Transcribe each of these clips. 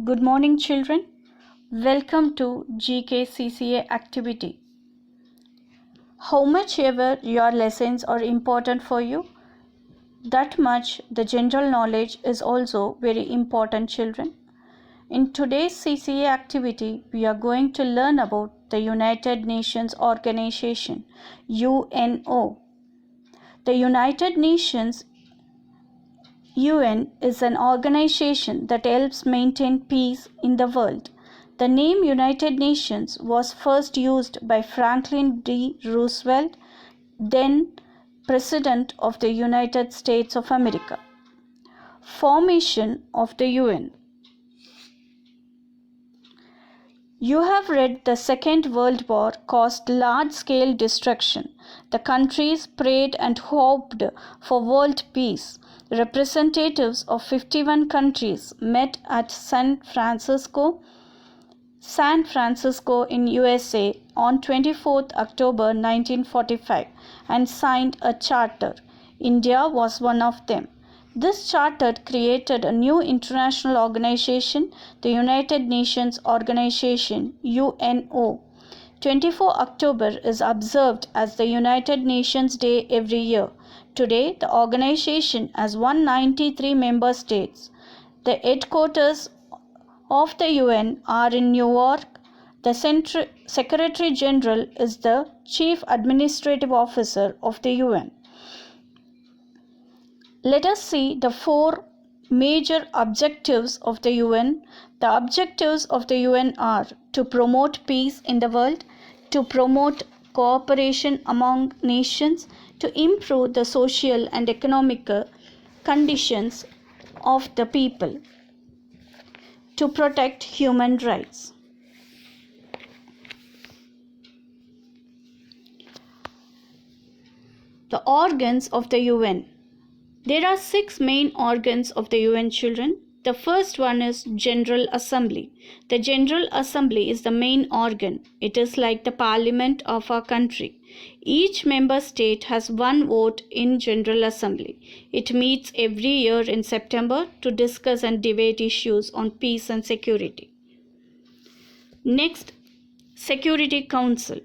Good morning, children. Welcome to GKCCA activity. How much ever your lessons are important for you, that much the general knowledge is also very important, children. In today's CCA activity, we are going to learn about the United Nations Organization, UNO. The United Nations UN is an organization that helps maintain peace in the world. The name United Nations was first used by Franklin D. Roosevelt, then President of the United States of America. Formation of the UN. You have read the Second World War caused large-scale destruction. The countries prayed and hoped for world peace. Representatives of 51 countries met at San Francisco in USA on 24 October 1945 and signed a charter. India was one of them. This charter created a new international organization, the United Nations Organization, UNO. 24 October is observed as the United Nations Day every year. Today, the organization has 193 member states. The headquarters of the UN are in New York. The Secretary General is the Chief Administrative Officer of the UN. Let us see the four major objectives of the UN. The objectives of the UN are to promote peace in the world, to promote cooperation among nations, to improve the social and economic conditions of the people, to protect human rights. The organs of the UN. There are 6 main organs of the UN, children. The first one is General Assembly. The General Assembly is the main organ. It is like the parliament of our country. Each member state has one vote in General Assembly. It meets every year in September to discuss and debate issues on peace and security. Next, Security Council.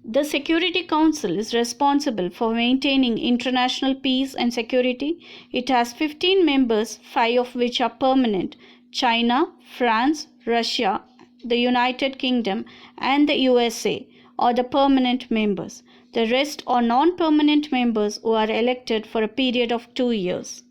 The Security Council is responsible for maintaining international peace and security. It has 15 members, 5 of which are permanent: China, France, Russia, the United Kingdom, and the USA are the permanent members. The rest are non-permanent members who are elected for a period of 2 years.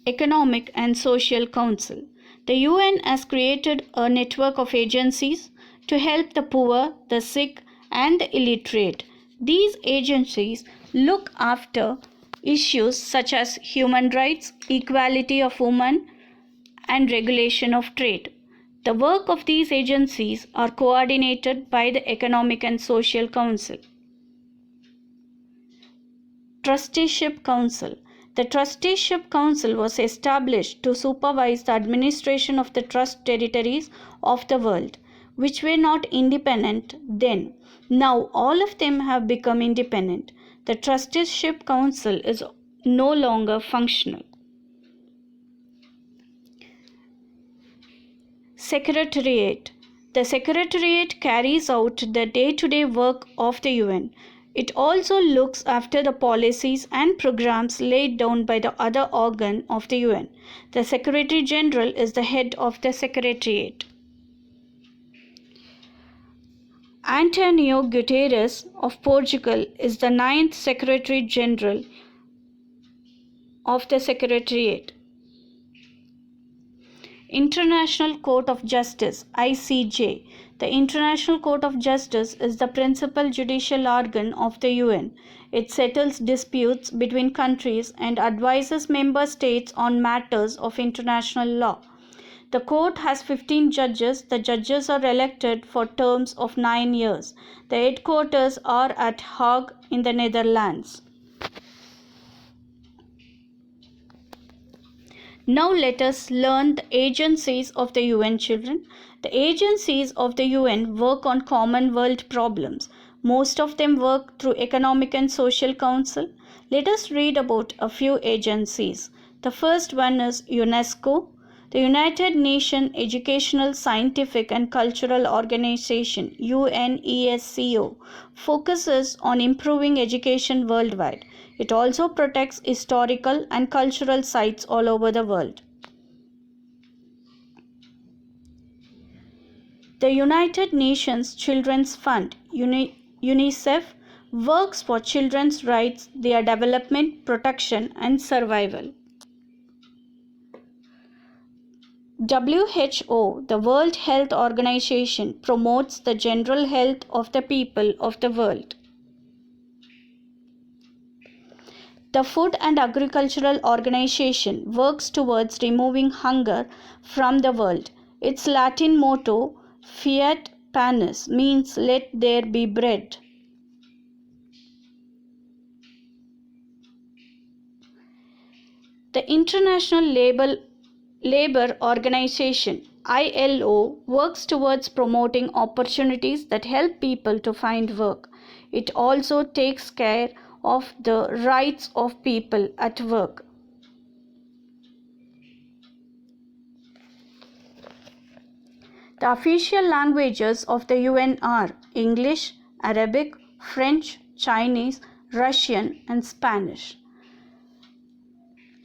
Economic and Social Council. The UN has created a network of agencies to help the poor, the sick, and the illiterate. These agencies look after issues such as human rights, equality of women, and regulation of trade. The work of these agencies are coordinated by the Economic and Social Council. Trusteeship Council. The Trusteeship Council was established to supervise the administration of the trust territories of the world, which were not independent then. Now all of them have become independent. The Trusteeship Council is no longer functional. Secretariat. The Secretariat carries out the day-to-day work of the UN. It also looks after the policies and programs laid down by the other organ of the UN. The Secretary General is the head of the Secretariat. Antonio Guterres of Portugal is the 9th Secretary General of the Secretariat. International Court of Justice, ICJ. The International Court of Justice is the principal judicial organ of the UN. It settles disputes between countries and advises member states on matters of international law. The court has 15 judges. The judges are elected for terms of 9 years. The headquarters are at Hague in the Netherlands. Now let us learn the agencies of the UN, children. The agencies of the UN work on common world problems. Most of them work through Economic and Social Council. Let us read about a few agencies. The first one is UNESCO. The United Nations Educational, Scientific and Cultural Organization UNESCO focuses on improving education worldwide. It also protects historical and cultural sites all over the world. The United Nations Children's Fund UNICEF works for children's rights, their development, protection and survival. WHO, the World Health Organization, promotes the general health of the people of the world. The Food and Agricultural Organization works towards removing hunger from the world. Its Latin motto, Fiat Panis, means let there be bread. The International Labour Organization ILO works towards promoting opportunities that help people to find work. It also takes care of the rights of people at work. The official languages of the UN are English, Arabic, French, Chinese, Russian, and Spanish.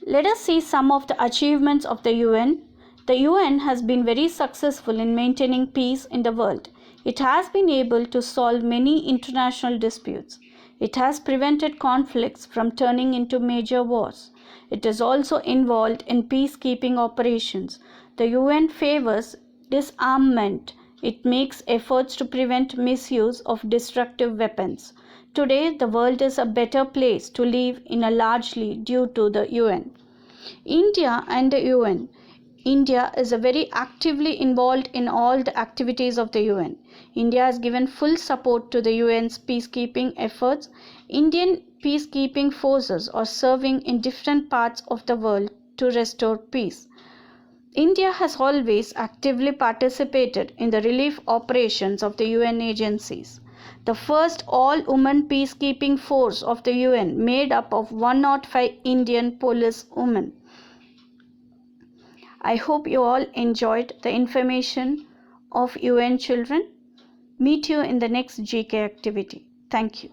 Let us see some of the achievements of the UN. The UN has been very successful in maintaining peace in the world. It has been able to solve many international disputes. It has prevented conflicts from turning into major wars. It is also involved in peacekeeping operations. The UN favors disarmament. It makes efforts to prevent misuse of destructive weapons. Today, the world is a better place to live in largely due to the UN. India and the UN. India is very actively involved in all the activities of the UN. India has given full support to the UN's peacekeeping efforts. Indian peacekeeping forces are serving in different parts of the world to restore peace. India has always actively participated in the relief operations of the UN agencies. The first all-women peacekeeping force of the UN made up of 105 Indian police women. I hope you all enjoyed the information of UN children. Meet you in the next GK activity. Thank you.